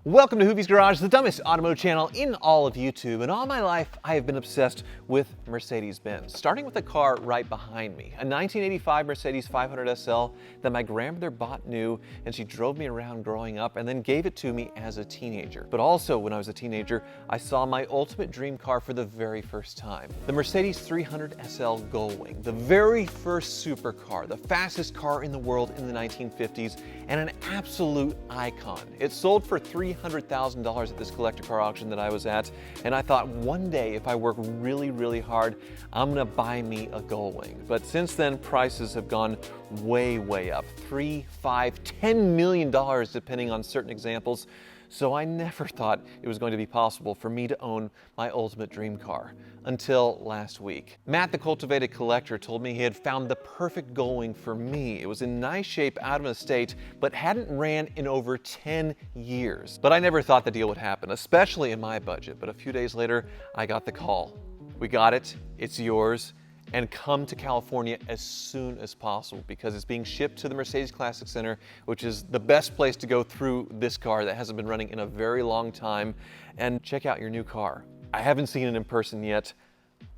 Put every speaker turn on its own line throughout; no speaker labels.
Welcome to Hoovie's Garage, the dumbest automotive channel in all of YouTube. And all my life, I have been obsessed with Mercedes-Benz, starting with the car right behind me, a 1985 Mercedes 500 SL that my grandmother bought new, and she drove me around growing up and then gave it to me as a teenager. But also, when I was a teenager, I saw my ultimate dream car for the very first time, the Mercedes 300 SL Gullwing, the very first supercar, the fastest car in the world in the 1950s, and an absolute icon. It sold for $300,000 at this collector car auction that I was at, and I thought one day if I work really, really hard, I'm gonna buy me a Gullwing. But since then, prices have gone way, way up. $3, $5, $10 million depending on certain examples. So I never thought it was going to be possible for me to own my ultimate dream car until last week. Matt, the cultivated collector, told me he had found the perfect Gullwing for me. It was in nice shape, out of an estate, but hadn't ran in over 10 years. But I never thought the deal would happen, especially in my budget. But a few days later, I got the call. We got it, it's yours, and come to California as soon as possible because it's being shipped to the Mercedes Classic Center, which is the best place to go through this car that hasn't been running in a very long time, and check out your new car. I haven't seen it in person yet.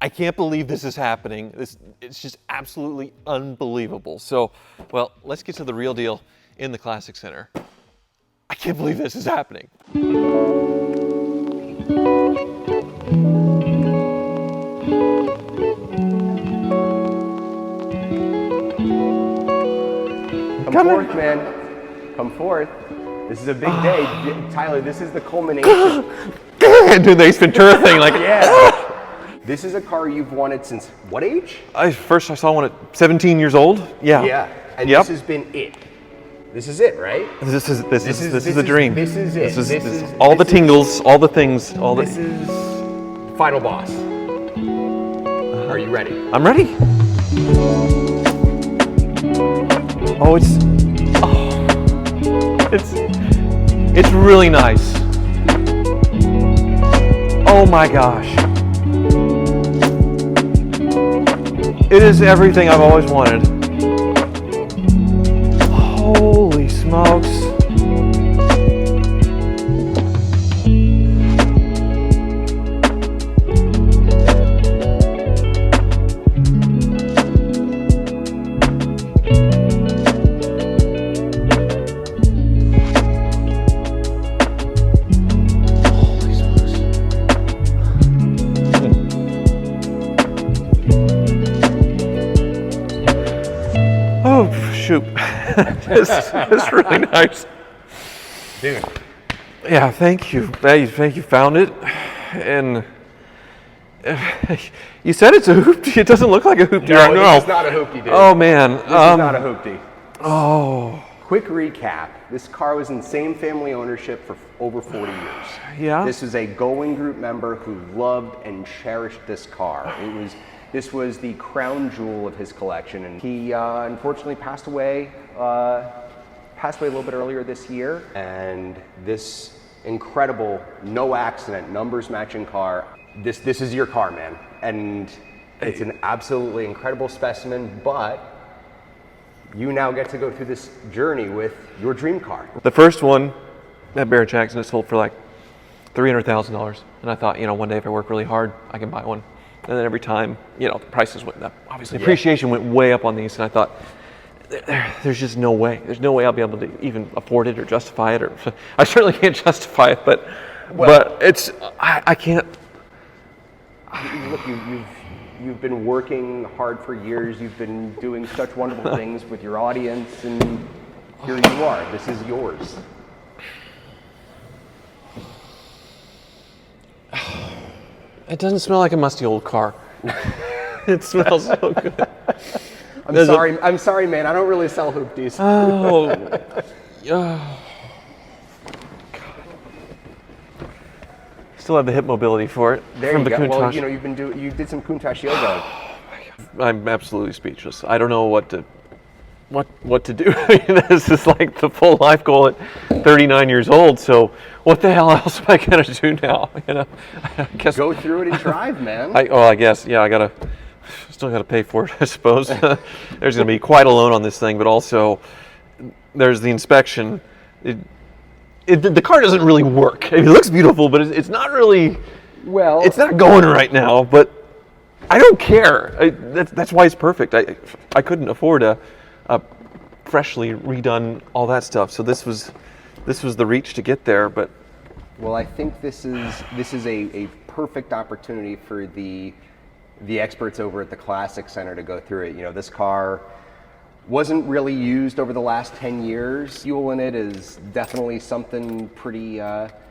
I can't believe this is happening. It's just absolutely unbelievable. So, well, let's get to the real deal in the Classic Center. I can't believe this is happening.
Come forth, man. Come forth. This is a big day. Tyler, this is the culmination.
Dude, the Ace Ventura thing, like,
yeah. This is a car you've wanted since what age?
First I saw one at 17 years old. Yeah.
Yeah. And
Yep.
this has been it. This is it, right?
This is a dream.
This is it.
This is all the tingles, all the things, all the.
This is final boss. Are you ready?
I'm ready. Oh, it's really nice. Oh my gosh. It is everything I've always wanted. Holy smokes. Oh, shoot. It's really nice.
Dude.
Yeah, thank you. Thank you. Found it. And you said it's a hoopty. It doesn't look like a hoopty.
No, this is not a hoopty, dude.
Oh, man.
This is not a hoopty.
Oh.
Quick recap. This car was in same family ownership for over 40 years.
Yeah.
This was a Gullwing Group member who loved and cherished this car. This was the crown jewel of his collection, and he unfortunately passed away a little bit earlier this year. And this incredible, no accident, numbers matching car, this is your car, man. And it's an absolutely incredible specimen, but you now get to go through this journey with your dream car.
The first one, that Barrett Jackson, it sold for like $300,000. And I thought, one day if I work really hard, I can buy one. And then every time, the prices went up. Obviously, appreciation went way up on these. And I thought, there's just no way. There's no way I'll be able to even afford it or justify it. Or I certainly can't justify it, but it's, I can't.
Look, you've been working hard for years. You've been doing such wonderful things with your audience, and here you are. This is yours.
It doesn't smell like a musty old car. It smells so good.
I'm sorry, man. I don't really sell hoopties.
Oh, God. Still have the hip mobility for it.
There
from
you
the
go. Well,
Countach.
you did some Countach yoga.
I'm absolutely speechless. I don't know what to do. I mean, this is like the full life goal at 39 years old. So what the hell else am I gonna do now? I guess
go through it and drive, man.
I guess, yeah. I still gotta pay for it, I suppose. There's gonna be quite a loan on this thing, but also there's the inspection. the car doesn't really work. It looks beautiful, but it's not really,
Well,
it's not going right now, but I don't care. That's why it's perfect. I couldn't afford a freshly redone all that stuff, so this was the reach to get there, but.
well, I think this is a perfect opportunity for the experts over at the Classic Center to go through it. You know, this car wasn't really used over the last 10 years. Fuel in it is definitely something pretty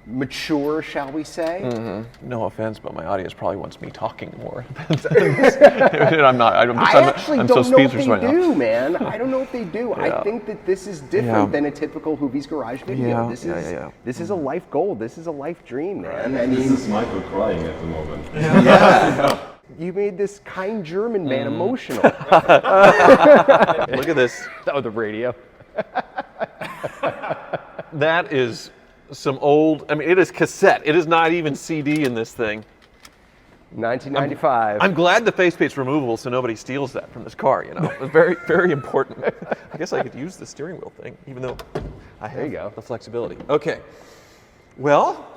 mature, shall we say.
Mm-hmm. No offense, but my audience probably wants me talking more. I'm not.
I actually
I'm
don't
so
know if
speechless
they
right
do,
now.
man. I don't know if they do.
Yeah.
I think that this is different than a typical Hoovy's Garage video.
Yeah.
This is a life goal. This is a life dream, man.
Right.
I mean,
This is Michael crying at the moment.
yeah. You made this kind German man emotional.
Look at this.
Oh, the radio.
That is some old. I mean, it is cassette. It is not even CD in this thing.
1995.
I'm glad the faceplate's removable, so nobody steals that from this car. You know, it's very, very important. I guess I could use the steering wheel thing, even though I
There you go.
have the flexibility. Okay. Well,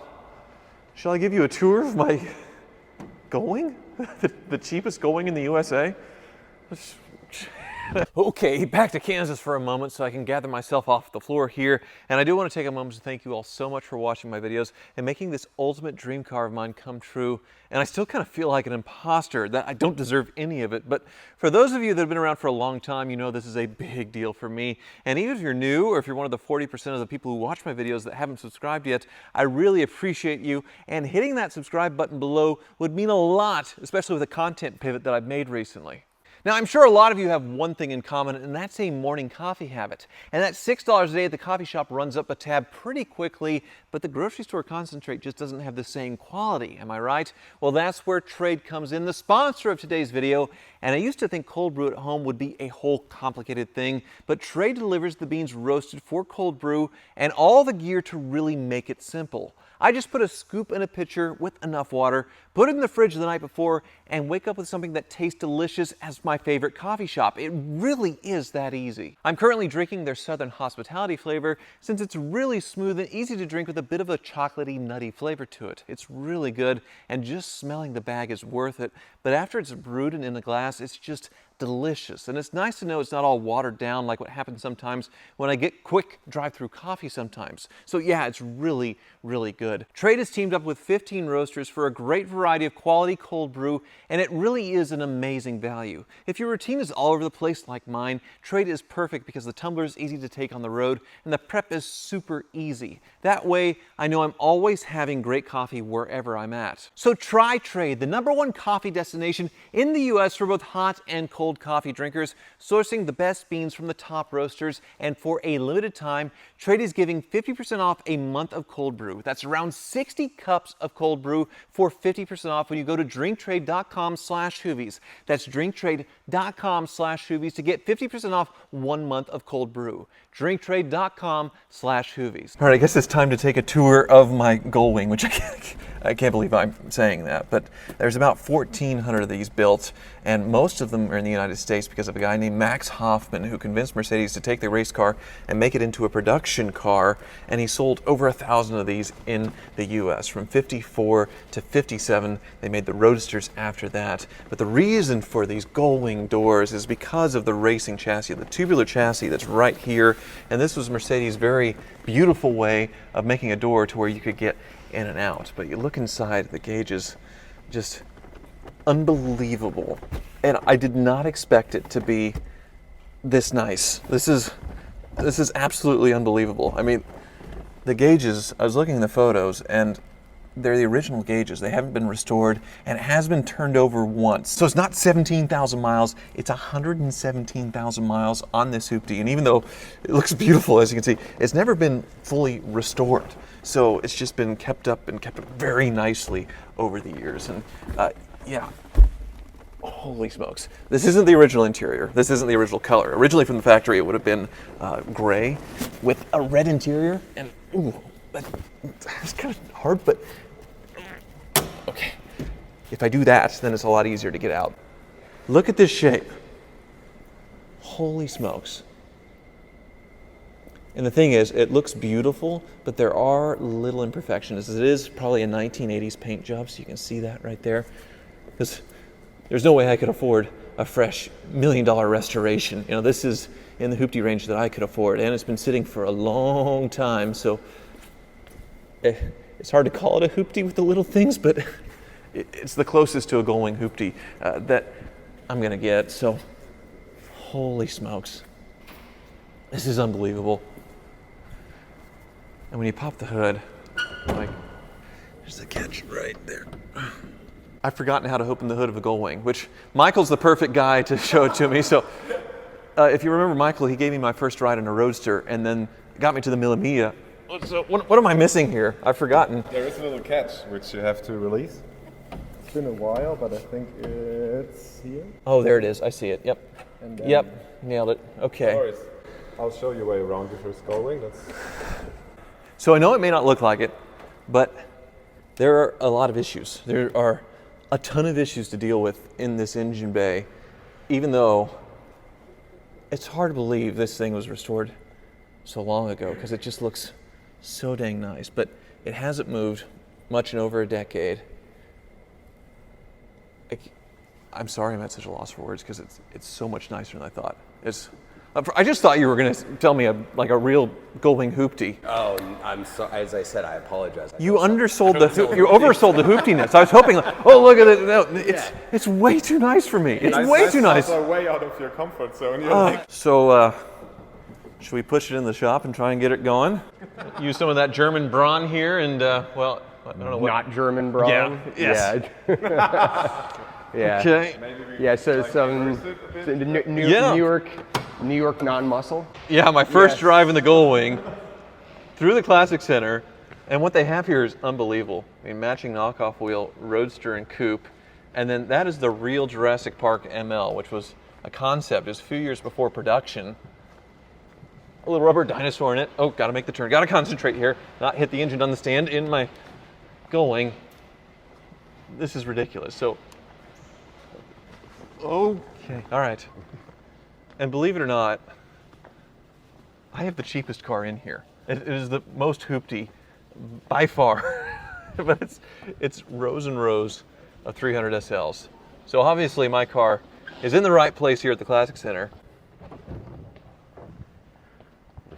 shall I give you a tour of my Gullwing? The cheapest Gullwing in the USA? Okay, back to Kansas for a moment so I can gather myself off the floor here. And I do want to take a moment to thank you all so much for watching my videos and making this ultimate dream car of mine come true. And I still kind of feel like an imposter, that I don't deserve any of it. But for those of you that have been around for a long time, you know this is a big deal for me. And even if you're new, or if you're one of the 40% of the people who watch my videos that haven't subscribed yet, I really appreciate you. And hitting that subscribe button below would mean a lot, especially with the content pivot that I've made recently. Now, I'm sure a lot of you have one thing in common, and that's a morning coffee habit. And that $6 a day at the coffee shop runs up a tab pretty quickly, but the grocery store concentrate just doesn't have the same quality, am I right? Well, that's where Trade comes in, the sponsor of today's video. And I used to think cold brew at home would be a whole complicated thing, but Trade delivers the beans roasted for cold brew and all the gear to really make it simple. I just put a scoop in a pitcher with enough water, put it in the fridge the night before, and wake up with something that tastes delicious as my favorite coffee shop. It really is that easy. I'm currently drinking their Southern Hospitality flavor since it's really smooth and easy to drink with a bit of a chocolatey, nutty flavor to it. It's really good, and just smelling the bag is worth it. But after it's brewed and in the glass, it's just delicious. And it's nice to know it's not all watered down like what happens sometimes when I get quick drive-through coffee sometimes. So yeah, it's really, really good. Trade has teamed up with 15 roasters for a great variety of quality cold brew, and it really is an amazing value. If your routine is all over the place like mine, Trade is perfect because the tumbler is easy to take on the road and the prep is super easy. That way, I know I'm always having great coffee wherever I'm at. So try Trade, the #1 coffee destination in the US for both hot and cold coffee drinkers, sourcing the best beans from the top roasters. And for a limited time, Trade is giving 50% off a month of cold brew. That's around 60 cups of cold brew for 50% off when you go to drinktrade.com/Hoovies. That's drinktrade.com/Hoovies to get 50% off 1 month of cold brew. drinktrade.com/Hoovies. All right, I guess it's time to take a tour of my Gullwing, which I can't believe I'm saying that, but there's about 1,400 of these built, and most of them are in the United States because of a guy named Max Hoffman who convinced Mercedes to take the race car and make it into a production car, and he sold over 1,000 of these in the US. From 54 to 57, they made the Roadsters after that. But the reason for these Gullwing doors is because of the racing chassis, the tubular chassis that's right here, and this was Mercedes' very beautiful way of making a door to where you could get in and out. But you look inside, the gauges, just unbelievable. And I did not expect it to be this nice. This is absolutely unbelievable. I mean, the gauges, I was looking at the photos, and they're the original gauges. They haven't been restored, and it has been turned over once. So it's not 17,000 miles, it's 117,000 miles on this hoopty. And even though it looks beautiful, as you can see, it's never been fully restored. So it's just been kept up and kept up very nicely over the years. And yeah, holy smokes. This isn't the original interior. This isn't the original color. Originally from the factory, it would have been gray with a red interior. And ooh, that's kind of hard, but okay. If I do that, then it's a lot easier to get out. Look at this shape. Holy smokes. And the thing is, it looks beautiful, but there are little imperfections. It is probably a 1980s paint job, so you can see that right there. Because there's no way I could afford a fresh $1 million restoration. You know, this is in the hoopty range that I could afford, and it's been sitting for a long time, so it's hard to call it a hoopty with the little things, but it's the closest to a Gullwing hoopty that I'm gonna get, so holy smokes. This is unbelievable. And when you pop the hood, like, there's the catch right there. I've forgotten how to open the hood of a Gullwing, which Michael's the perfect guy to show it to me. So if you remember Michael, he gave me my first ride in a Roadster and then got me to the Mille Miglia. So what am I missing here? I've forgotten.
There is a little catch which you have to release. It's been a while, but I think it's here.
Oh, there it is. I see it. Yep.
And then
Yep. Nailed it. Okay.
No worries. I'll show you a way around the first Gullwing.
So I know it may not look like it, but there are a lot of issues. There are a ton of issues to deal with in this engine bay, even though it's hard to believe this thing was restored so long ago because it just looks so dang nice. But it hasn't moved much in over a decade. I'm sorry I'm at such a loss for words because it's so much nicer than I thought. I just thought you were going to tell me a real Gullwing hoopty.
Oh, I'm sorry. As I said, I apologize.
You oversold the hooptiness. I was hoping, like, oh, look at it. No, it's way too nice for me. It's way too nice.
Are way out of your comfort zone.
So, should we push it in the shop and try and get it going? Use some of that German brawn here, and well, I don't know what.
Not German brawn.
Yeah. Yes.
Yeah. Yeah.
Okay.
Yeah. So some New York non-muscle.
Yeah, my first drive in the Gullwing through the Classic Center, and what they have here is unbelievable. I mean, matching knockoff wheel, Roadster and coupe, and then that is the real Jurassic Park ML, which was a concept. It was a few years before production. A little rubber dinosaur in it. Oh, gotta make the turn. Gotta concentrate here, not hit the engine on the stand in my Gullwing. This is ridiculous. So, okay, all right. And believe it or not, I have the cheapest car in here. It is the most hoopty by far, but it's rows and rows of 300 SLs. So obviously my car is in the right place here at the Classic Center.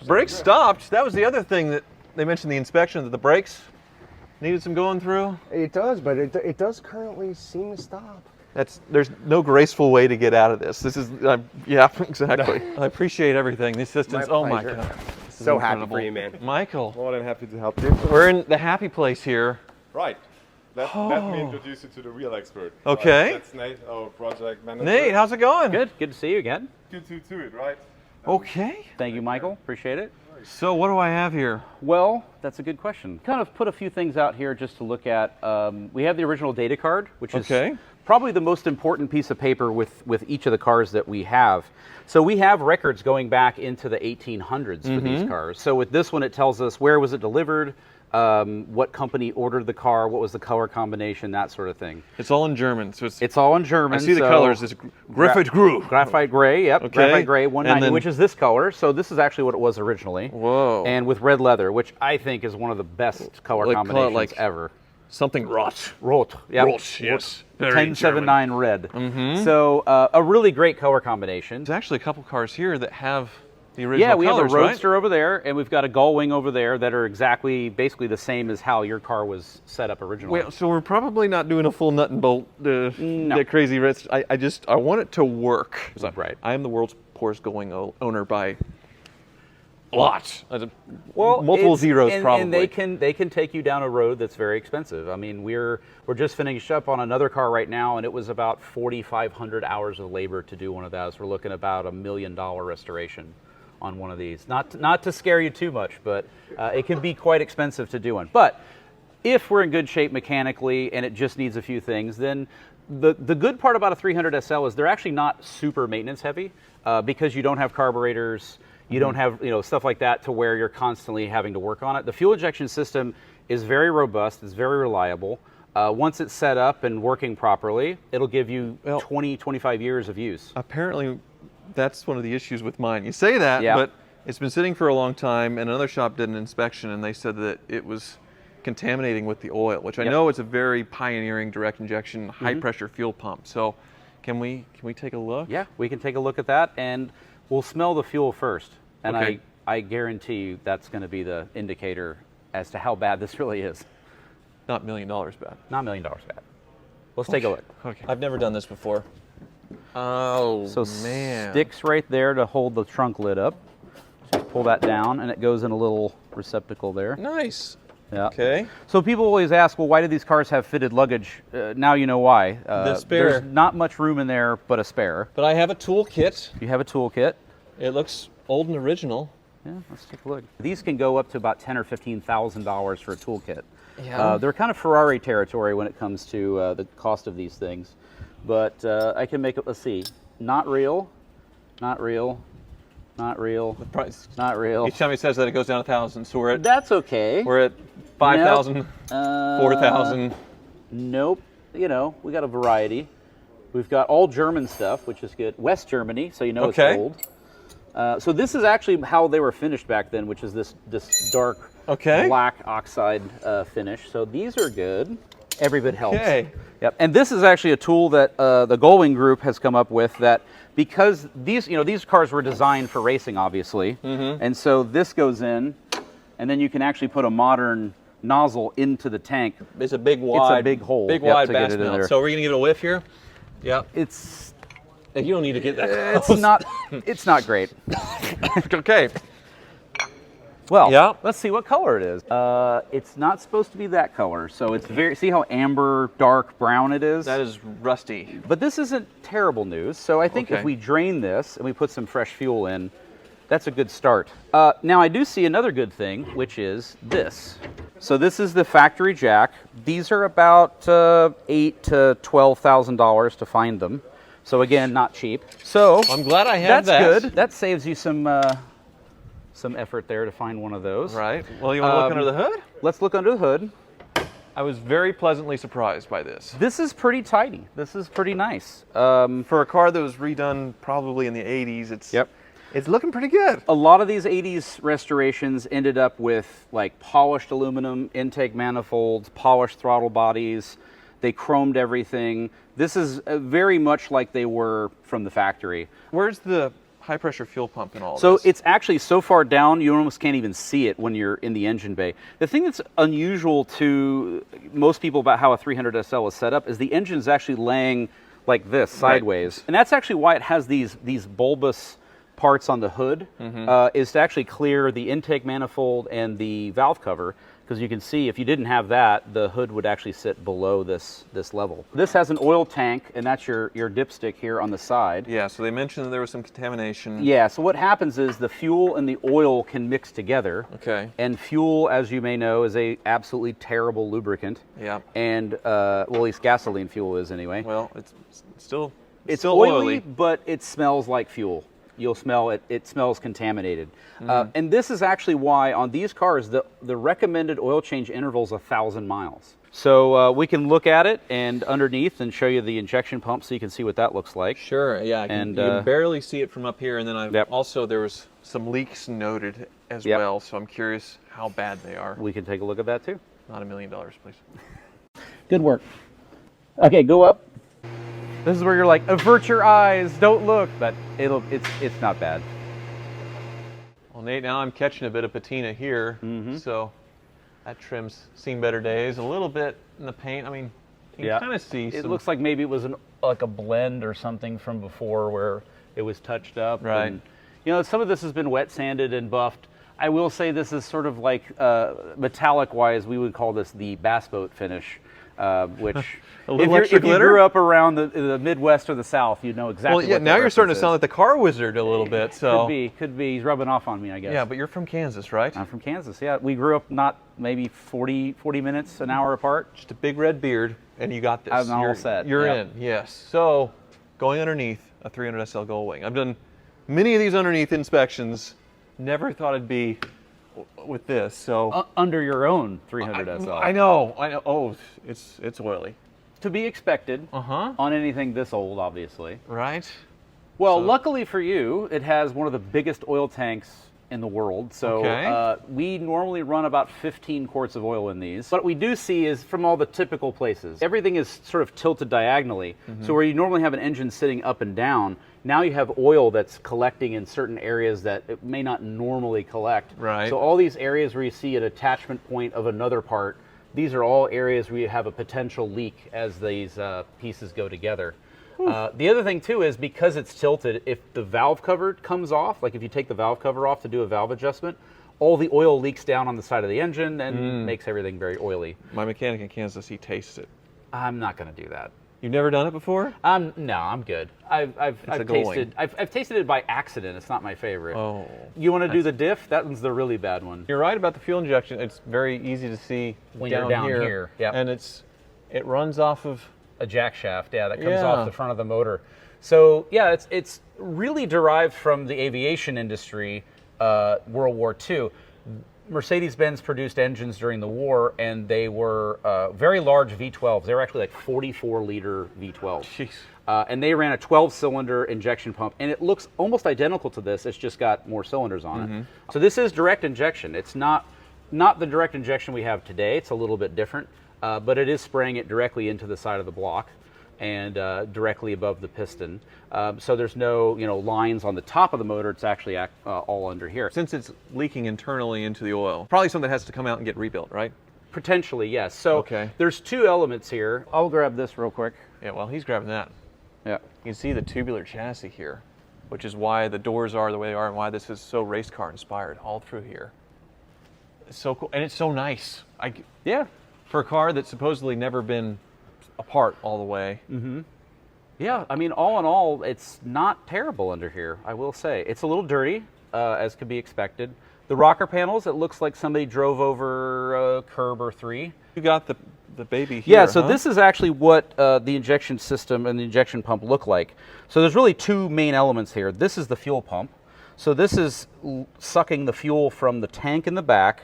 Brakes stopped. That was the other thing that they mentioned in the inspection, that the brakes needed some going through.
It does, but it does currently seem to stop.
There's no graceful way to get out of this. This is, yeah, exactly. I appreciate everything. The assistance,
My
oh my
pleasure.
God.
So happy for you, man.
Michael,
More than happy to help you.
we're in the happy place here.
Right. Let me introduce you to the real expert.
Okay.
That's Nate, our project manager.
Nate, how's it going?
Good to see you again.
Good to it, right?
Okay.
Thank you, Michael. Appreciate it.
So what do I have here?
Well, that's a good question. Kind of put a few things out here just to look at. We have the original data card, which is probably the most important piece of paper with each of the cars that we have. So we have records going back into the 1800s for these cars. So with this one, it tells us where was it delivered, what company ordered the car, what was the color combination, that sort of thing.
It's all in German, so
it's all in German.
I see the colors. It's graphite gray.
Yep.
Okay.
Graphite gray 190,
then,
which is this color. So this is actually what it was originally.
Whoa.
And with red leather, which I think is one of the best color combinations ever.
Something rot.
Rot. Yep.
Rot, yes.
1079 red. So a really great color combination.
There's actually a couple cars here that have the original
Yeah, we
colors,
have a Roadster over there, and we've got a Gullwing over there that are basically the same as how your car was set up originally.
Well, so we're probably not doing a full nut and bolt, that crazy rest. I want it to work.
Right.
I am the world's poorest Gullwing owner by a lot.
Well,
multiple zeros probably.
And they can take you down a road that's very expensive. I mean, we're just finished up on another car right now, and it was about 4,500 hours of labor to do one of those. We're looking at about $1 million restoration on one of these. Not to scare you too much, but it can be quite expensive to do one. But if we're in good shape mechanically and it just needs a few things, then the good part about a 300 SL is they're actually not super maintenance heavy because you don't have carburetors. You don't have stuff like that to where you're constantly having to work on it. The fuel injection system is very robust. It's very reliable. Once it's set up and working properly, it'll give you 20, 25 years of use.
Apparently, that's one of the issues with mine. You say that, but It's been sitting for a long time, and another shop did an inspection, and they said that it was contaminating with the oil, which I know is a very pioneering direct injection, high pressure fuel pump. So can we take a look?
Yeah, we can take a look at that, and we'll smell the fuel first. And
Okay.
I guarantee you that's going to be the indicator as to how bad this really is.
Not $1 million bad.
Not $1 million bad. Let's take a look.
Okay. I've never done this before. Oh,
So
man.
sticks right there to hold the trunk lid up. Just pull that down, and it goes in a little receptacle there.
Nice.
Yeah.
Okay.
So people always ask, well, why do these cars have fitted luggage? Now you know why.
The spare.
There's not much room in there but a spare.
But I have a tool kit.
You have a toolkit.
It looks old and original.
Yeah, let's take a look. These can go up to about $10,000 or $15,000 for a toolkit.
Yeah.
They're kind of Ferrari territory when it comes to the cost of these things. But I can make it, let's see, not real, not real, not real,
Price.
not real.
Each time he says that, it goes down 1,000. So we're at
That's okay.
5,000,
Nope.
4,000.
Nope. You know, we got a variety. We've got all German stuff, which is good. West Germany, so you know
Okay.
it's old. So this is actually how they were finished back then, which is this dark
Okay.
black oxide finish. So these are good. Every bit helps.
Okay.
Yep. And this is actually a tool that the Gullwing group has come up with that because these cars were designed for racing, obviously, and so this goes in, and then you can actually put a modern nozzle into the tank.
It's a big wide.
big hole.
Big
Yep,
wide
to get
bass
it in
mount.
there.
So we're gonna give it a whiff here. Yeah.
It's
You don't need to get that
it's
close.
not great.
Okay.
Well,
Yeah.
let's see what color it is. It's not supposed to be that color, so it's see how amber, dark brown it is?
That is rusty.
But this isn't terrible news, so I think
Okay.
if we drain this and we put some fresh fuel in, that's a good start. Now I do see another good thing, which is this. So this is the factory jack. These are about $8,000 to $12,000 to find them. So again, not cheap. So
I'm glad I have
that's
that.
good. That saves you some effort there to find one of those.
Right. Well, you want to look under the hood?
Let's look under the hood.
I was very pleasantly surprised by this.
This is pretty tidy. This is pretty nice.
For a car that was redone probably in the 80s, it's looking pretty good.
A lot of these 80s restorations ended up with like polished aluminum intake manifolds, polished throttle bodies. They chromed everything. This is very much like they were from the factory.
Where's the high pressure fuel pump in all
So
this?
it's actually so far down you almost can't even see it when you're in the engine bay. The thing that's unusual to most people about how a 300 SL is set up is the engine is actually laying like this sideways. And that's actually why it has these bulbous parts on the hood, is to actually clear the intake manifold and the valve cover. Because you can see if you didn't have that, the hood would actually sit below this level. This has an oil tank, and that's your dipstick here on the side.
Yeah, so they mentioned that there was some contamination.
Yeah, so what happens is the fuel and the oil can mix together.
Okay.
And fuel, as you may know, is a absolutely terrible lubricant.
Yeah.
And, well, at least gasoline fuel is anyway.
Well, it's still
It's oily, but it smells like fuel. You'll smell it. It smells contaminated. And this is actually why on these cars, the recommended oil change interval is 1,000 miles. So we can look at it and underneath and show you the injection pump so you can see what that looks like.
Sure, yeah.
And,
you can barely see it from up here. And then
Yep.
also there was some leaks noted as
Yep.
well. So I'm curious how bad they are.
We can take a look at that too.
Not $1 million, please.
Good work. Okay, go up. This is where you're like, avert your eyes, don't look, but it's not bad.
Well, Nate, now I'm catching a bit of patina here. So that trim's seen better days. A little bit in the paint. I mean, you can kind of see
It
some.
looks like maybe it was like a blend or something from before where it was touched up.
Right.
And, you know, some of this has been wet sanded and buffed. I will say this is sort of like metallic-wise, we would call this the bass boat finish, which
A little extra
if you
glitter?
grew up around the Midwest or the South, you'd know exactly.
Well, yeah.
what
Now
that
you're starting to
reference
sound
is.
like the car wizard a little bit. So
Could be. He's rubbing off on me, I guess.
yeah, but you're from Kansas, right?
I'm from Kansas. Yeah, we grew up not maybe 40 minutes, an hour apart.
Just a big red beard, and you got this.
I'm all
You're-
set,
You're
yep.
in. Yes. So going underneath a 300 SL Gullwing. I've done many of these underneath inspections. Never thought it'd be with this. So
Under your own 300 SL.
I know. Oh, it's oily.
To be expected
Uh-huh.
on anything this old, obviously.
Right.
Well, luckily for you, it has one of the biggest oil tanks in the world. So
Okay.
we normally run about 15 quarts of oil in these. What we do see is from all the typical places, everything is sort of tilted diagonally. So where you normally have an engine sitting up and down, now you have oil that's collecting in certain areas that it may not normally collect.
Right.
So all these areas where you see an attachment point of another part, these are all areas where you have a potential leak as these pieces go together. The other thing too is because it's tilted, if the valve cover comes off, like if you take the valve cover off to do a valve adjustment, all the oil leaks down on the side of the engine and makes everything very oily.
My mechanic in Kansas, he tastes it.
I'm not going to do that.
You've never done it before?
No, I'm good. I've
a Gullwing.
tasted. I've tasted it by accident. It's not my favorite.
Oh.
You want to do the diff? That one's the really bad one.
You're right about the fuel injection. It's very easy to see
When you're down here, yep.
And it runs off of.
A jack shaft, yeah, that comes
Yeah.
off the front of the motor. So yeah, it's really derived from the aviation industry, World War II. Mercedes-Benz produced engines during the war, and they were very large V12s. They were actually like 44-liter V12s.
Jeez.
And they ran a 12-cylinder injection pump, and it looks almost identical to this. It's just got more cylinders on it. So this is direct injection. It's not the direct injection we have today. It's a little bit different, but it is spraying it directly into the side of the block and directly above the piston. So there's no lines on the top of the motor. It's actually all under here.
Since it's leaking internally into the oil, probably something that has to come out and get rebuilt, right?
Potentially, yes. So
Okay.
there's two elements here. I'll grab this real quick.
Yeah, well, he's grabbing that.
Yeah.
You can see the tubular chassis here, which is why the doors are the way they are and why this is so race car inspired all through here. It's so cool, and it's so nice.
Yeah.
For a car that's supposedly never been apart all the way.
Yeah, I mean, all in all, it's not terrible under here, I will say. It's a little dirty, as could be expected. The rocker panels, it looks like somebody drove over a curb or three.
You got the baby here,
Yeah, so
huh?
this is actually what the injection system and the injection pump look like. So there's really two main elements here. This is the fuel pump. So this is sucking the fuel from the tank in the back,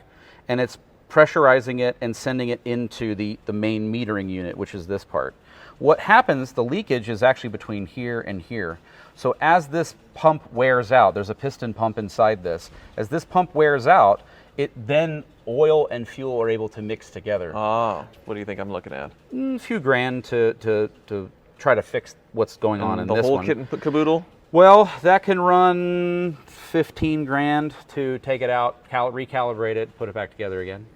and it's pressurizing it and sending it into the main metering unit, which is this part. What happens, the leakage is actually between here and here. So as this pump wears out, there's a piston pump inside this. As this pump wears out, then oil and fuel are able to mix together.
Ah, what do you think I'm looking at?
A few grand to try to fix what's going on in
the
this
whole
one.
kit and caboodle?
Well, that can run 15 grand to take it out, recalibrate it, put it back together again.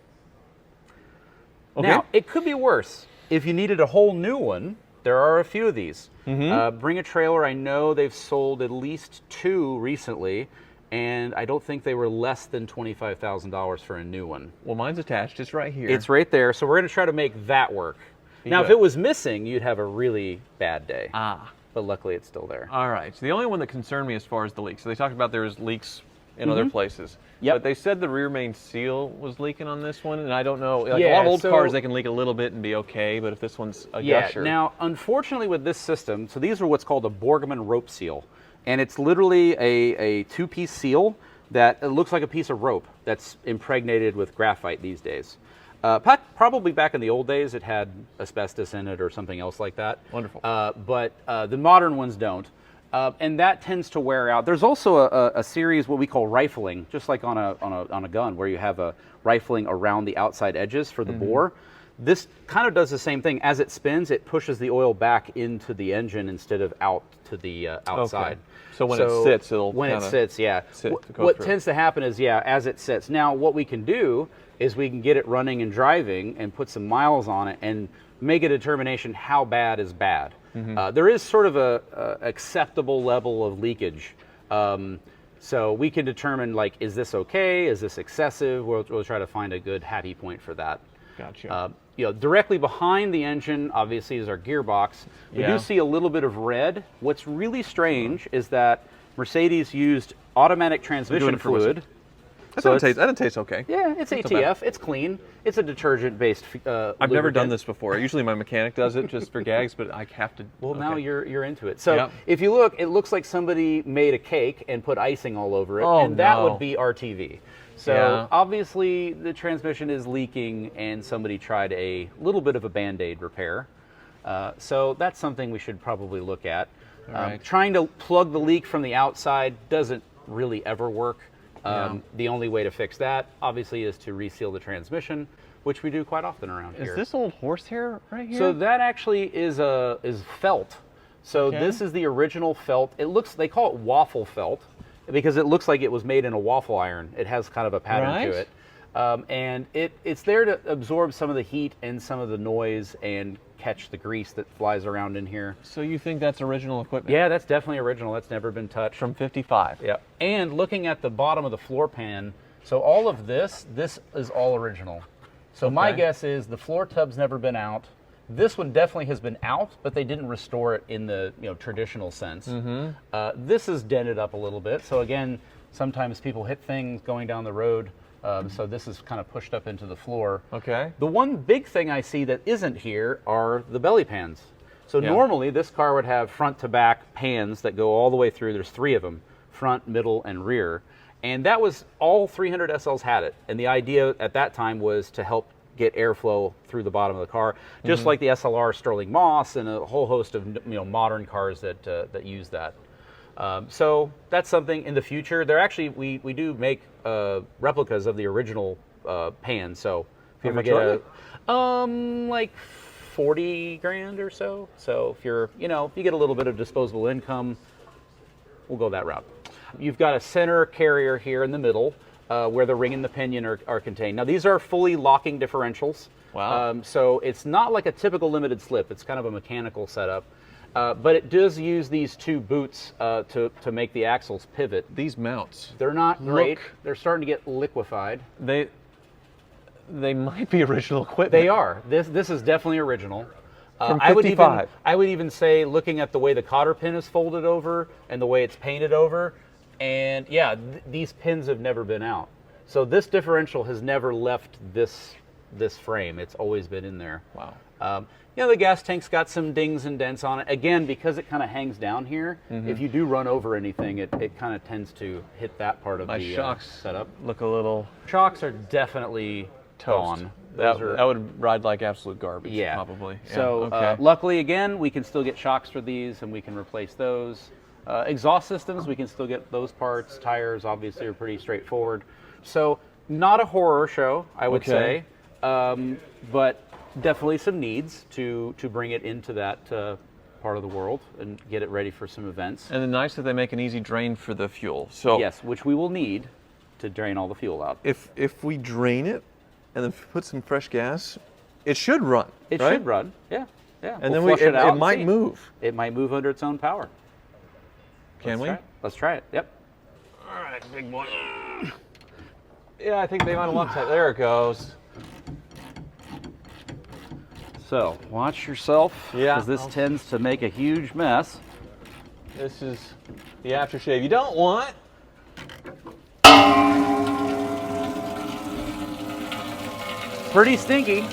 Okay.
Now, it could be worse. If you needed a whole new one, there are a few of these. Bring a Trailer, I know they've sold at least 2 recently, and I don't think they were less than $25,000 for a new one.
Well, mine's attached. It's right here.
It's right there, so we're going to try to make that work. Now, if
good.
it was missing, you'd have a really bad day.
Ah.
But luckily, it's still there.
All right. So the only one that concerned me as far as the leaks. So they talked about there's leaks in other places.
Yep.
But they said the rear main seal was leaking on this one, and I don't know. Like a
Yeah,
lot of old
so-
cars, they can leak a little bit and be okay, but if this one's a
Yeah,
gusher.
now, unfortunately with this system, so these are what's called a Borgman rope seal. And it's literally a 2-piece seal that it looks like a piece of rope that's impregnated with graphite these days. Probably back in the old days, it had asbestos in it or something else like that.
Wonderful.
But the modern ones don't. And that tends to wear out. There's also a series, what we call rifling, just like on a gun, where you have a rifling around the outside edges for the bore. This kind of does the same thing. As it spins, it pushes the oil back into the engine instead of out to the outside.
Okay. So when it sits, it'll
when it
kinda
sits, yeah.
sit to go
What
through.
tends to happen is, yeah, as it sits. Now, what we can do is we can get it running and driving and put some miles on it and make a determination how bad is bad. There is sort of a acceptable level of leakage. So we can determine, like, is this okay? Is this excessive? We'll try to find a good happy point for that.
Gotcha.
Directly behind the engine, obviously, is our gearbox. We
Yeah.
do see a little bit of red. What's really strange is that Mercedes used automatic transmission
it for whiskey.
fluid.
that,
so
doesn't taste okay.
Yeah, it's
Not so
ATF. It's clean. It's a detergent-based
I've never done this before. Usually my mechanic does it just for gags, but I have to.
Well, now
okay.
you're into it. So
Yep.
if you look, it looks like somebody made a cake and put icing all over it,
Oh,
and that
no.
would be RTV. So
Yeah.
obviously the transmission is leaking, and somebody tried a little bit of a Band-Aid repair. So that's something we should probably look at.
All right.
Trying to plug the leak from the outside doesn't really ever work. The only way to fix that, obviously, is to reseal the transmission, which we do quite often around here.
Is this old horsehair right here?
So that actually is felt. So
Okay.
this is the original felt. It looks, they call it waffle felt because it looks like it was made in a waffle iron. It has kind of a pattern to it. And it's there to absorb some of the heat and some of the noise and catch the grease that flies around in here.
So you think that's original equipment?
Yeah, that's definitely original. That's never been touched.
From 55.
Yeah. And looking at the bottom of the floor pan, so all of this is all original. So my
Okay.
guess is the floor tub's never been out. This one definitely has been out, but they didn't restore it in the traditional sense. This is dented up a little bit. So again, sometimes people hit things going down the road. So this is kind of pushed up into the floor.
Okay.
The one big thing I see that isn't here are the belly pans. So normally this car would have front to back pans that go all the way through. There's 3 of them, front, middle, and rear. And that was all 300 SLs had it. And the idea at that time was to help get airflow through the bottom of the car, just like the SLR Sterling Moss and a whole host of modern cars that use that. So that's something in the future. They're actually, we do make replicas of the original pan. So if you ever get like 40 grand or so. So if you're, if you get a little bit of disposable income, we'll go that route. You've got a center carrier here in the middle where the ring and the pinion are contained. Now these are fully locking differentials.
Wow.
So it's not like a typical limited slip. It's kind of a mechanical setup. But it does use these 2 boots to make the axles pivot.
These mounts.
They're not great.
Look.
They're starting to get liquefied.
They might be original equipment.
They are. This is definitely original.
From
I
55.
would even say, looking at the way the cotter pin is folded over and the way it's painted over, and yeah, these pins have never been out. So this differential has never left this frame. It's always been in there.
Wow.
The gas tank's got some dings and dents on it. Again, because it kind of hangs down here, if you do run over anything, it kind of tends to hit that part of
My
the
shocks
setup.
look a little
Shocks are definitely
toast.
gone.
That
Those are-
would ride like absolute garbage.
Yeah.
Probably. Yeah,
So
okay.
luckily, again, we can still get shocks for these, and we can replace those. Exhaust systems, we can still get those parts. Tires, obviously, are pretty straightforward. So not a horror show, I would say, but definitely some needs to bring it into that part of the world and get it ready for some events.
And then nice that they make an easy drain for the fuel. So
Yes, which we will need to drain all the fuel out.
if we drain it and then put some fresh gas, it should run.
It
right?
should run, yeah.
And then
We'll flush
it
out and
might
see.
move.
It might move under its own power.
Can we?
Let's try it. Yep.
All right, big boy. Yeah, I think they might have locked that. There it goes.
So watch yourself,
Yeah,
because this
I'll-
tends to make a huge mess.
This is the aftershave you don't want.
Pretty stinky.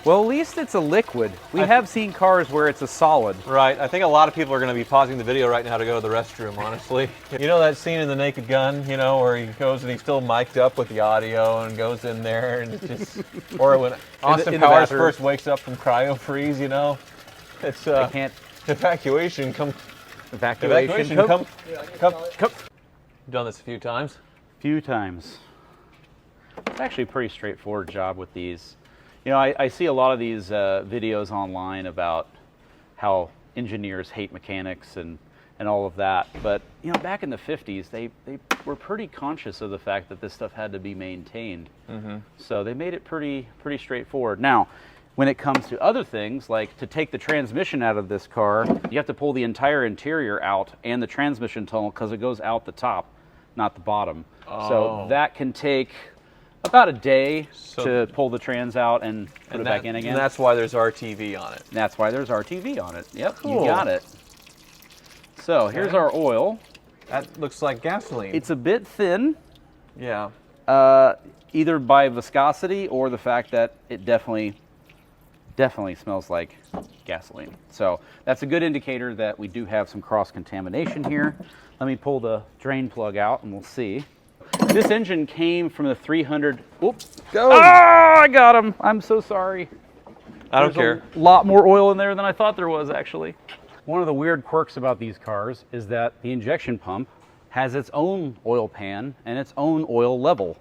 Well, at least it's a liquid. We have seen cars where it's a solid.
Right. I think a lot of people are going to be pausing the video right now to go to the restroom, honestly. You know that scene in The Naked Gun, where he goes and he's still mic'd up with the audio and goes in there and it's just, or when Austin
in the
Powers
bathroom.
first wakes up from cryo freeze, it's
I can't.
evacuation come.
Evacuation.
Come.
Come.
Done this a few times.
Few times. It's actually a pretty straightforward job with these. I see a lot of these videos online about how engineers hate mechanics and all of that. But, back in the 50s, they were pretty conscious of the fact that this stuff had to be maintained. So they made it pretty straightforward. Now, when it comes to other things, like to take the transmission out of this car, you have to pull the entire interior out and the transmission tunnel because it goes out the top, not the bottom. So that can take about a day to pull the trans out and put it back in again.
And that's why there's RTV on it.
That's why there's RTV on it. Yep,
Cool.
you got it. So here's our oil.
That looks like gasoline.
It's a bit thin,
yeah.
either by viscosity or the fact that it definitely smells like gasoline. So that's a good indicator that we do have some cross-contamination here. Let me pull the drain plug out and we'll see. This engine came from the 300. Oops.
Go.
Oh, I got him. I'm so sorry.
I don't
There's
care.
a lot more oil in there than I thought there was, actually. One of the weird quirks about these cars is that the injection pump has its own oil pan and its own oil level.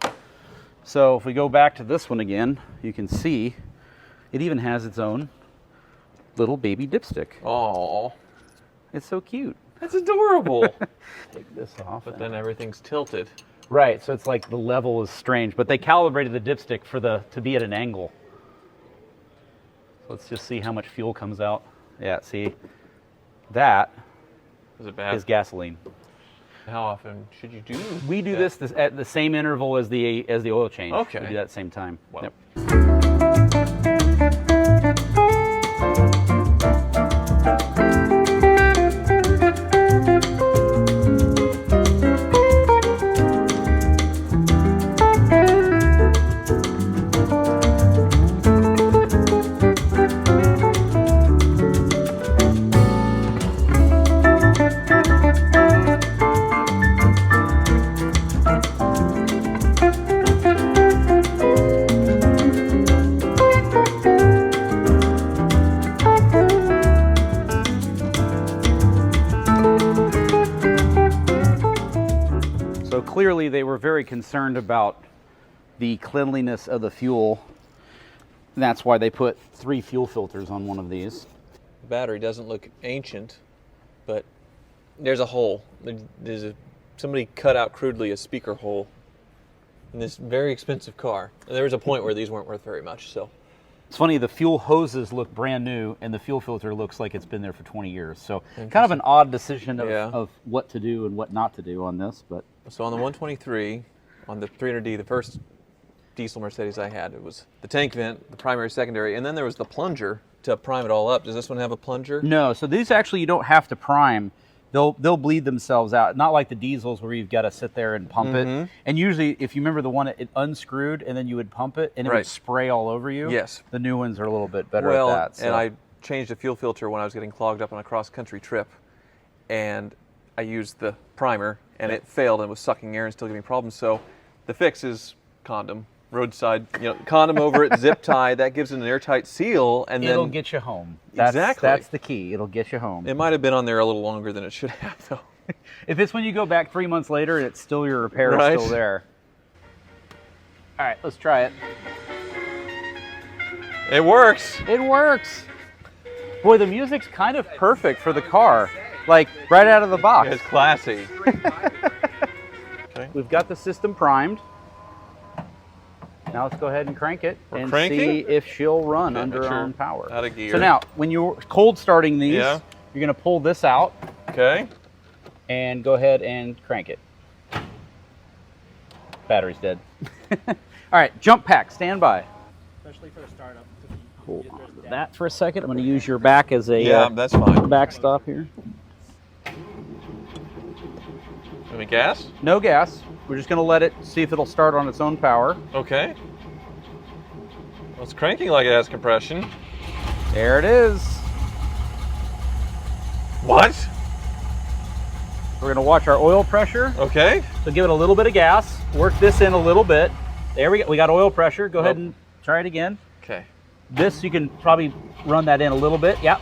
So if we go back to this one again, you can see it even has its own little baby dipstick.
Oh,
It's so cute.
that's adorable.
Take this off.
But then everything's tilted.
Right, so it's like the level is strange, but they calibrated the dipstick for to be at an angle. So let's just see how much fuel comes out. Yeah, see, that
Is it bad?
is gasoline.
How often should you do?
We do this at the same interval as the oil change.
Okay.
We do that at the same time.
Wow.
Yep. So clearly they were very concerned about the cleanliness of the fuel. That's why they put 3 fuel filters on one of these.
The battery doesn't look ancient, but there's a hole. Somebody cut out crudely a speaker hole in this very expensive car. And there was a point where these weren't worth very much. So
It's funny, the fuel hoses look brand new and the fuel filter looks like it's been there for 20 years. So kind of an odd decision of what to do and what not to do on this. But
So on the 123, on the 300D, the first diesel Mercedes I had, it was the tank vent, the primary, secondary, and then there was the plunger to prime it all up. Does this one have a plunger?
no, so these actually you don't have to prime. They'll bleed themselves out. Not like the diesels where you've got to sit there and pump it. And usually, if you remember the one, it unscrewed and then you would pump it and it would spray all over you.
Yes.
The new ones are a little bit better at that. So.
And I changed a fuel filter when I was getting clogged up on a cross-country trip, and I used the primer, and it failed and was sucking air and still giving me problems. So the fix is condom, roadside, condom over it, zip tie. That gives it an airtight seal, and
It'll
then
get you home. That's the key. It'll get you home.
it might have been on there a little longer than it should have, though.
If it's when you go back 3 months later and it's still your repair is
Right.
still there. All right, let's try it.
It works.
It works. Boy, the music's kind of perfect for the car, like right out of the box.
It's classy.
We've got the system primed. Now let's go ahead and crank it and
cranking?
see if she'll run under her
sure.
own power.
Out of gear.
So now, when you're cold starting these,
Yeah.
you're going to pull this out
Okay.
and go ahead and crank it. Battery's dead. All right, jump pack, stand by.
Especially for the startup.
Hold on to that for a second. I'm going to use your back as a
Yeah, that's fine.
backstop here.
Any gas?
No gas. We're just going to let it see if it'll start on its own power.
Okay. Well, it's cranking like it has compression.
There it is.
What?
We're going to watch our oil pressure.
Okay.
So give it a little bit of gas. Work this in a little bit. There we go. We got oil pressure. Go ahead and try it again.
Okay.
This, you can probably run that in a little bit. Yep.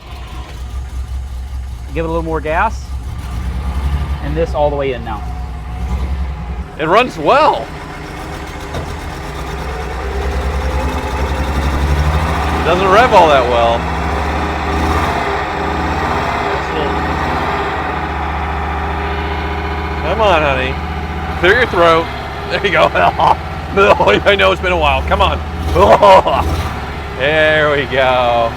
Give it a little more gas. And this all the way in now.
It runs well. It doesn't rev all that well. Come on, honey. Clear your throat. There you go. I know it's been a while. Come on. There we go.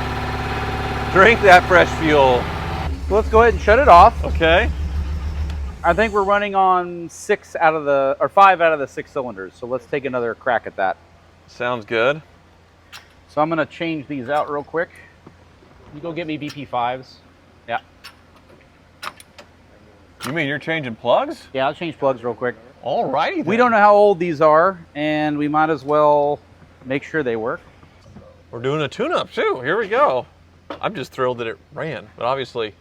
Drink that fresh fuel.
So let's go ahead and shut it off.
Okay.
I think we're running on 5 out of the 6 cylinders. So let's take another crack at that.
Sounds good.
So I'm gonna change these out real quick. You go get me BP5s. Yeah.
You mean you're changing plugs?
Yeah, I'll change plugs real quick.
Alrighty then.
We don't know how old these are, and we might as well make sure they work.
We're doing a tune-up too. Here we go. I'm just thrilled that it ran, but obviously,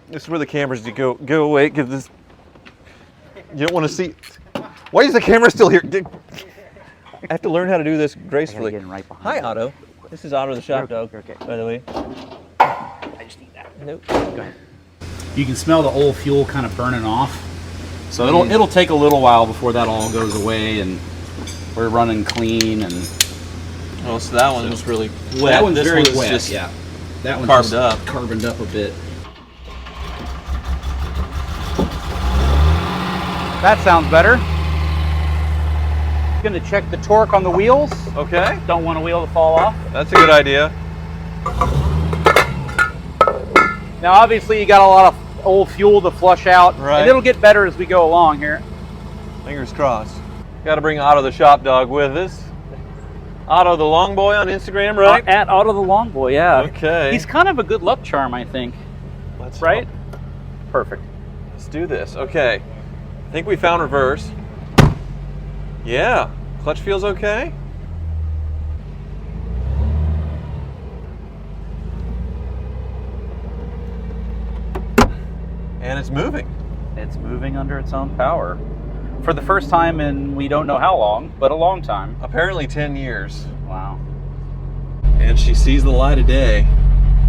this is where the cameras do go away. Give this. You don't want to see. Why is the camera still here? I have to learn how to do this gracefully.
get in right behind
Hi,
you.
Otto. This is Otto the shop dog.
you're okay.
By the way.
I just need that.
Nope.
Go ahead. You can smell the old fuel kind of burning off. So it'll take a little while before that all goes away and we're running clean. And
Oh, so that one was really wet.
that one's
this
very
one's
wet.
just
Yeah, that one's
carboned
just
up.
Carboned up a bit. That sounds better. Going to check the torque on the wheels.
Okay,
Don't want a wheel to fall off.
that's a good idea.
Now, obviously, you got a lot of old fuel to flush out,
Right.
and it'll get better as we go along here.
Fingers crossed. Got to bring Otto the shop dog with us. Otto the long boy on Instagram, right?
At Otto the Long Boy, yeah.
Okay.
He's kind of a good luck charm, I think.
Let's
Right? Perfect.
Let's do this. Okay. I think we found reverse. Yeah. Clutch feels okay. And it's moving.
It's moving under its own power. For the first time in we don't know how long, but a long time.
Apparently 10 years.
Wow.
And she sees the light of day.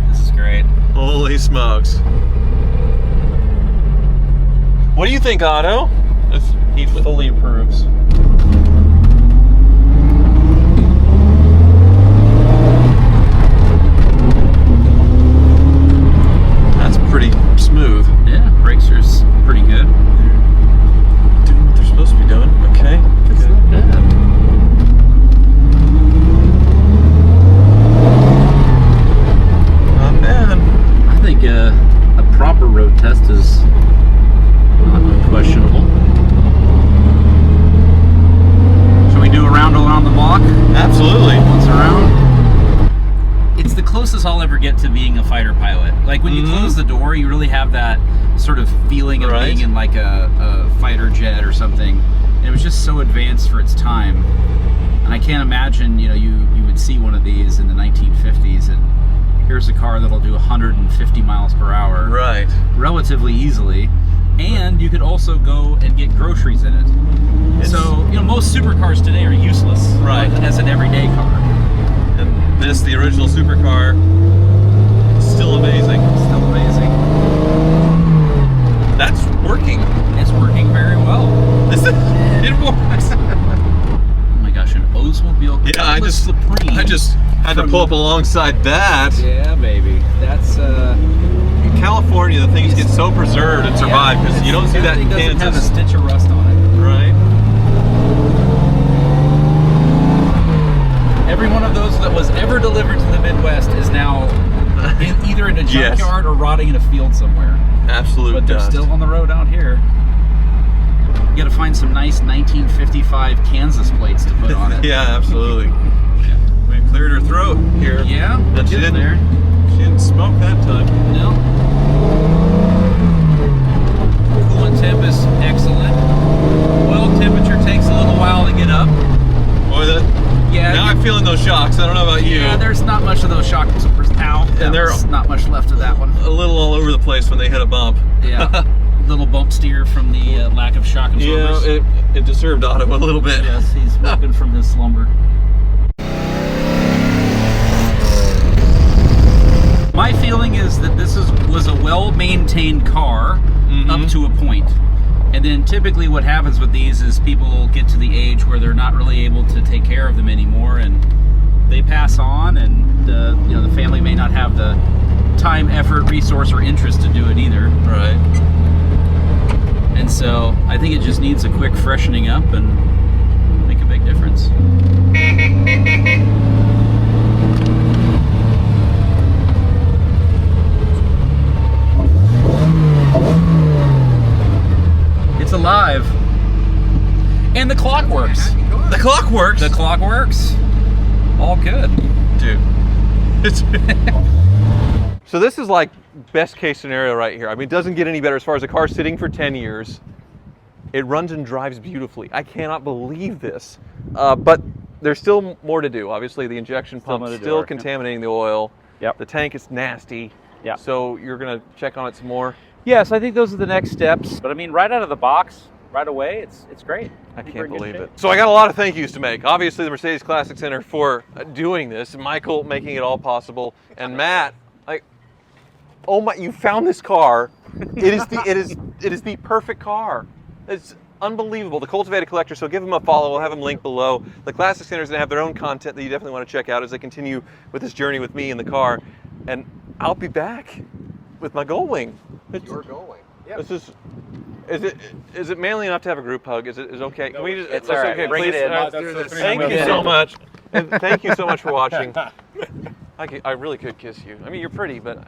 This is great.
Holy smokes. What do you think, Otto?
He fully approves.
That's pretty smooth.
Yeah, brakes are pretty good.
Doing what they're supposed to be doing. Okay.
It's
Good.
not bad.
Not bad.
I think a proper road test is not unquestionable. Shall we do a round around the block?
Absolutely.
Once around. It's the closest I'll ever get to being a fighter pilot. Like when you close the door, you really have that sort of feeling of
Right.
being in like a fighter jet or something. And it was just so advanced for its time. And I can't imagine, you know, you would see one of these in the 1950s and here's a car that'll do 150 miles per hour
Right.
relatively easily. And you could also go and get groceries in it. So, you know, most supercars today are useless
Right.
like, as an everyday car.
And this, the original supercar, is still amazing.
Still amazing.
That's working.
It's working very well.
It works.
Oh my gosh, an Oldsmobile
Yeah, I
Cutlass Supreme.
just had to
from-
pull up alongside that.
Yeah, baby. That's
In California, the things get so preserved and survive because you don't see that in
thing doesn't have a
Kansas.
stitch of rust on it.
Right.
Every one of those that was ever delivered to the Midwest is now either in a
Yes.
junkyard or rotting in a field somewhere.
Absolute
But they're
dust.
still on the road out here. You gotta find some nice 1955 Kansas plates to put on it.
Yeah, absolutely.
Yeah.
We cleared her throat here.
Yeah,
But she
getting
didn't.
there.
She didn't smoke that time.
No. Coolant temp is excellent. Oil temperature takes a little while to get up.
Boy,
Yeah.
now I'm feeling those shocks. I don't know about you.
Yeah, there's not much of those shock absorbers. Ow.
And
There's not much left of that one.
a little all over the place when they hit a bump.
Yeah. Little bump steer from the lack of shock
Yeah,
absorbers.
it disturbed Otto a little bit.
Yes, he's woken from his slumber. My feeling is that this was a well-maintained car up to a point. And then typically what happens with these is people get to the age where they're not really able to take care of them anymore and they pass on and you know, the family may not have the time, effort, resource, or interest to do it either.
Right.
And so I think it just needs a quick freshening up and make a big difference. It's alive. And the clock works.
The clock works.
The clock works. All good.
Dude. So this is like best case scenario right here. I mean, it doesn't get any better as far as the car's sitting for 10 years. It runs and drives beautifully. I cannot believe this. But there's still more to do. Obviously, the injection
Still
pump
more
is
to do,
still
Eric.
contaminating the oil.
Yep.
The tank is nasty.
Yep.
So you're going to check on it some more?
Yes, I think those are the next steps. But I mean, right out of the box, right away, it's great.
I
think we're
can't
in good
believe
shape.
it. So I got a lot of thank yous to make. Obviously, the Mercedes Classic Center for doing this, Michael making it all possible, and Matt, like, oh my, you found this car. It is the perfect car. It's unbelievable. The Cultivated Collector, so give them a follow. We'll have them linked below. The Classic Center is going to have their own content that you definitely want to check out as they continue with this journey with me in the car. And I'll be back with my Gullwing.
Your Gullwing.
This is it manly enough to have a group hug? Is it okay? Can we just,
It's all right.
okay,
Bring it
please?
in.
Thank you so much. And thank you so much for watching. I really could kiss you. I mean, you're pretty, but